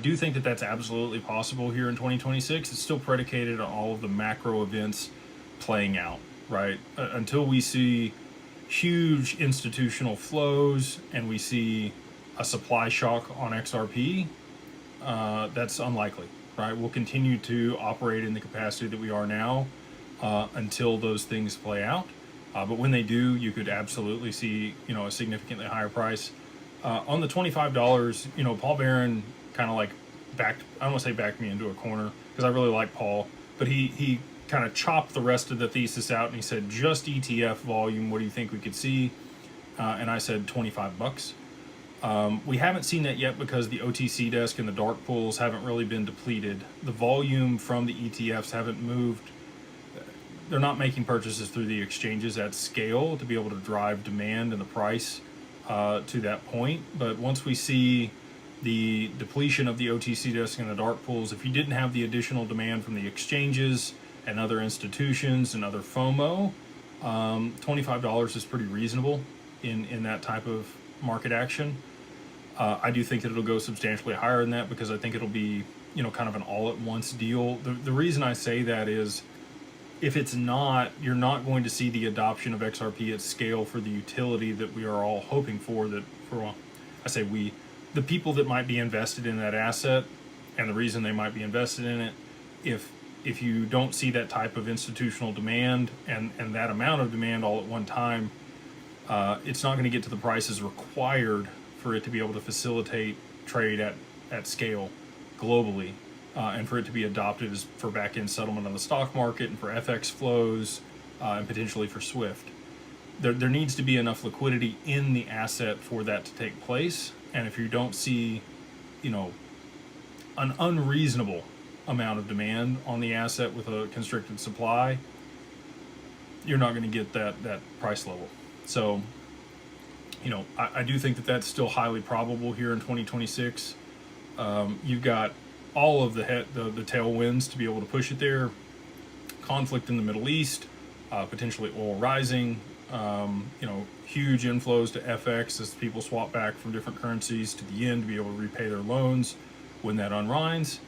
I do think that that's absolutely possible here in 2026. It's still predicated on all of the macro events playing out, right? Until we see huge institutional flows and we see a supply shock on XRP, that's unlikely, right? We'll continue to operate in the capacity that we are now until those things play out. But when they do, you could absolutely see, a significantly higher price. On the $25, Paul Barron kind of like I don't want to say backed me into a corner because I really like Paul, but he kind of chopped the rest of the thesis out and he said, just ETF volume, what do you think we could see? And I said $25. We haven't seen that yet because the OTC desk and the dark pools haven't really been depleted. The volume from the ETFs haven't moved. They're not making purchases through the exchanges at scale to be able to drive demand and the price to that point. But once we see the depletion of the OTC desk and the dark pools, if you didn't have the additional demand from the exchanges and other institutions and other FOMO, $25 is pretty reasonable in that type of market action. I do think that it'll go substantially higher than that because I think it'll be, kind of an all-at-once deal. The reason I say that is if it's not, you're not going to see the adoption of XRP at scale for the utility that we are all hoping for. I say we, the people that might be invested in that asset, and the reason they might be invested in it, if you don't see that type of institutional demand and that amount of demand all at one time, it's not going to get to the prices required for it to be able to facilitate trade at scale globally. And for it to be adopted as for back-end settlement on the stock market and for FX flows and potentially for SWIFT. There needs to be enough liquidity in the asset for that to take place. And if you don't see, an unreasonable amount of demand on the asset with a constricted supply, you're not going to get that price level. So, I do think that that's still highly probable here in 2026. You've got all of the tailwinds to be able to push it there. Conflict in the Middle East, potentially oil rising, huge inflows to FX as people swap back from different currencies to the yen to be able to repay their loans when that unwinds.